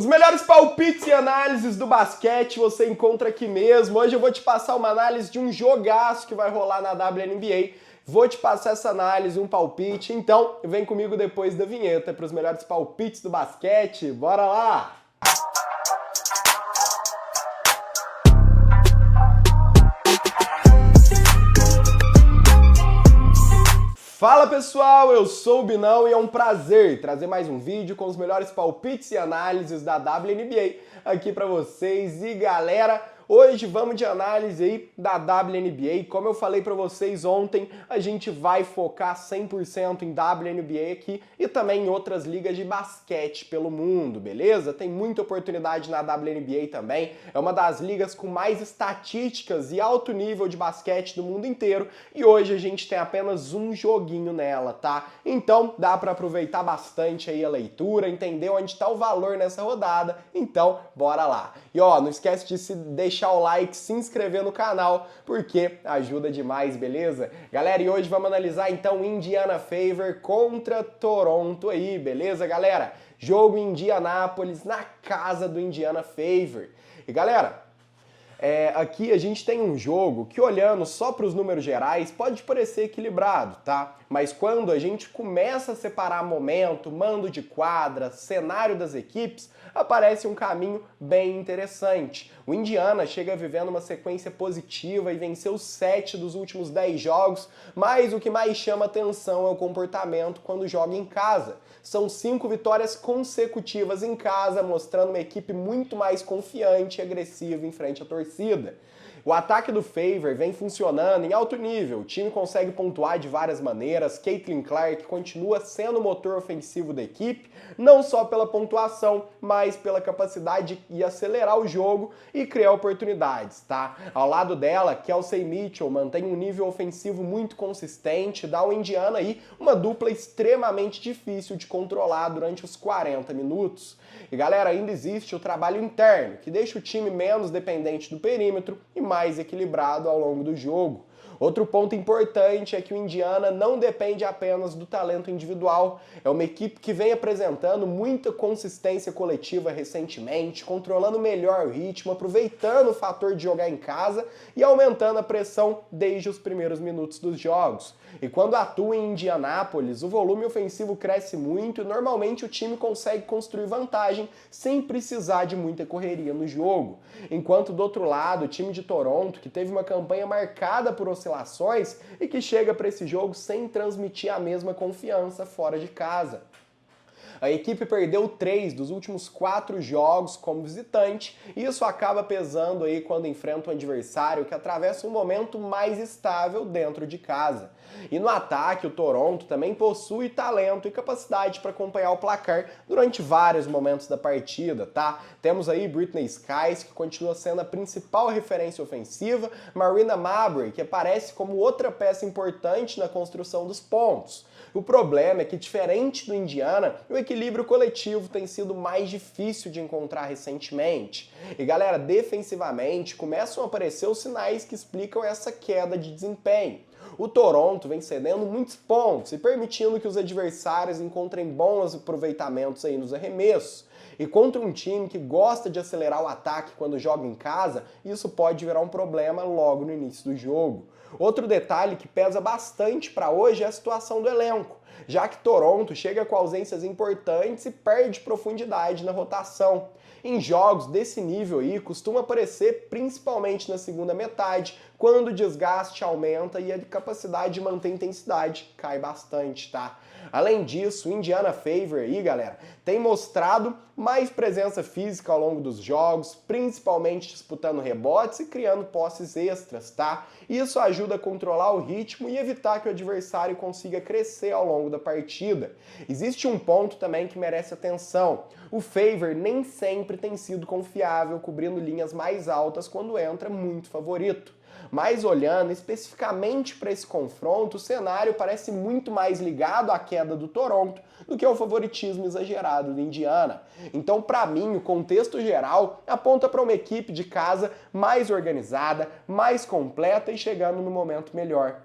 Os melhores palpites e análises do basquete você encontra aqui mesmo. Hoje eu vou te passar uma análise de um jogaço que vai rolar na WNBA. Vou te passar essa análise, um palpite. Então, vem comigo depois da vinheta para os melhores palpites do basquete. Bora lá! Fala pessoal, eu sou o Binão e é um prazer trazer mais um vídeo com os melhores palpites e análises da WNBA aqui pra vocês. E galera, hoje vamos de análise aí da WNBA. Como eu falei pra vocês ontem, a gente vai focar 100% em WNBA aqui e também em outras ligas de basquete pelo mundo, beleza? Tem muita oportunidade na WNBA também. É uma das ligas com mais estatísticas e alto nível de basquete do mundo inteiro e hoje a gente tem apenas um joguinho nela, tá? Então dá pra aproveitar bastante aí a leitura, entender onde tá o valor nessa rodada. Então, bora lá. E ó, não esquece de se deixar o like, se inscrever no canal, porque ajuda demais, beleza? Galera, e hoje vamos analisar então Indiana Fever contra Toronto aí, beleza, galera? Jogo em Indianápolis, na casa do Indiana Fever. E galera, aqui a gente tem um jogo que, olhando só para os números gerais, pode parecer equilibrado, tá? Mas quando a gente começa a separar momento, mando de quadra, cenário das equipes, aparece um caminho bem interessante. O Indiana chega vivendo uma sequência positiva e venceu 7 dos últimos 10 jogos, mas o que mais chama atenção é o comportamento quando joga em casa. São 5 vitórias consecutivas em casa, mostrando uma equipe muito mais confiante e agressiva em frente à torcida. O ataque do Fever vem funcionando em alto nível, o time consegue pontuar de várias maneiras, Caitlin Clark continua sendo o motor ofensivo da equipe, não só pela pontuação, mas pela capacidade de acelerar o jogo e criar oportunidades, tá? Ao lado dela, Kelsey Mitchell mantém um nível ofensivo muito consistente, dá ao Indiana aí uma dupla extremamente difícil de controlar durante os 40 minutos. E galera, ainda existe o trabalho interno, que deixa o time menos dependente do perímetro e mais equilibrado ao longo do jogo. Outro ponto importante é que o Indiana não depende apenas do talento individual. É uma equipe que vem apresentando muita consistência coletiva recentemente, controlando melhor o ritmo, aproveitando o fator de jogar em casa e aumentando a pressão desde os primeiros minutos dos jogos. E quando atua em Indianápolis, o volume ofensivo cresce muito e normalmente o time consegue construir vantagem sem precisar de muita correria no jogo. Enquanto do outro lado, o time de Toronto, que teve uma campanha marcada por oscilações e que chega para esse jogo sem transmitir a mesma confiança fora de casa. A equipe perdeu 3 dos últimos 4 jogos como visitante e isso acaba pesando aí quando enfrenta um adversário que atravessa um momento mais estável dentro de casa. E no ataque, o Toronto também possui talento e capacidade para acompanhar o placar durante vários momentos da partida, tá? Temos aí Brittney Skies, que continua sendo a principal referência ofensiva, Marina Mabrey, que aparece como outra peça importante na construção dos pontos. O problema é que, diferente do Indiana, o equilíbrio coletivo tem sido mais difícil de encontrar recentemente. E galera, defensivamente, começam a aparecer os sinais que explicam essa queda de desempenho. O Toronto vem cedendo muitos pontos e permitindo que os adversários encontrem bons aproveitamentos aí nos arremessos. E contra um time que gosta de acelerar o ataque quando joga em casa, isso pode virar um problema logo no início do jogo. Outro detalhe que pesa bastante para hoje é a situação do elenco, já que Toronto chega com ausências importantes e perde profundidade na rotação. Em jogos desse nível aí, costuma aparecer principalmente na segunda metade, quando o desgaste aumenta e a capacidade de manter intensidade cai bastante, tá? Além disso, o Indiana Fever aí, galera, tem mostrado mais presença física ao longo dos jogos, principalmente disputando rebotes e criando posses extras, tá? Isso ajuda a controlar o ritmo e evitar que o adversário consiga crescer ao longo da partida. Existe um ponto também que merece atenção. O Fever nem sempre tem sido confiável, cobrindo linhas mais altas quando entra muito favorito. Mas olhando especificamente para esse confronto, o cenário parece muito mais ligado à queda do Toronto do que ao favoritismo exagerado do Indiana. Então, para mim, o contexto geral aponta para uma equipe de casa mais organizada, mais completa e chegando no momento melhor.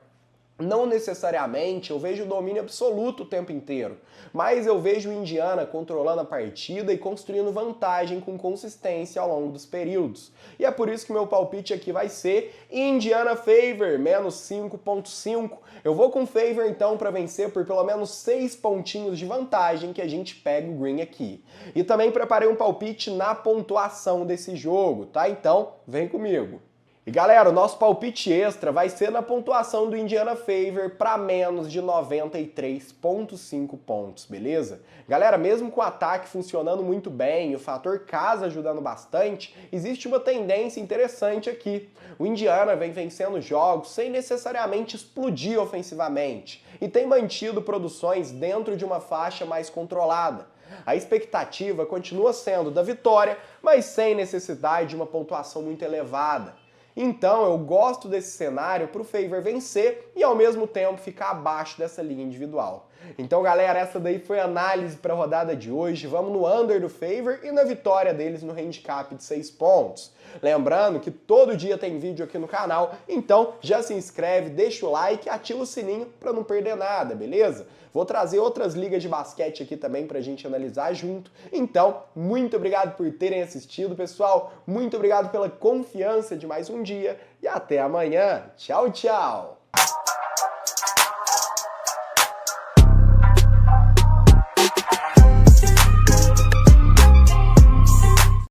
Não necessariamente eu vejo o domínio absoluto o tempo inteiro, mas eu vejo o Indiana controlando a partida e construindo vantagem com consistência ao longo dos períodos. E é por isso que meu palpite aqui vai ser Indiana Favor, menos 5,5. Eu vou com Favor então para vencer por pelo menos 6 pontinhos de vantagem que a gente pega o green aqui. E também preparei um palpite na pontuação desse jogo, tá? Então, vem comigo. E galera, o nosso palpite extra vai ser na pontuação do Indiana Favor para menos de 93,5 pontos, beleza? Galera, mesmo com o ataque funcionando muito bem e o fator casa ajudando bastante, existe uma tendência interessante aqui. O Indiana vem vencendo jogos sem necessariamente explodir ofensivamente e tem mantido produções dentro de uma faixa mais controlada. A expectativa continua sendo da vitória, mas sem necessidade de uma pontuação muito elevada. Então eu gosto desse cenário para o Favor vencer e ao mesmo tempo ficar abaixo dessa linha individual. Então galera, essa daí foi a análise para a rodada de hoje. Vamos no under do Favor e na vitória deles no handicap de 6 pontos. Lembrando que todo dia tem vídeo aqui no canal, então já se inscreve, deixa o like e ativa o sininho para não perder nada, beleza? Vou trazer outras ligas de basquete aqui também pra gente analisar junto. Então, muito obrigado por terem assistido, pessoal. Muito obrigado pela confiança de mais um dia e até amanhã. Tchau, tchau!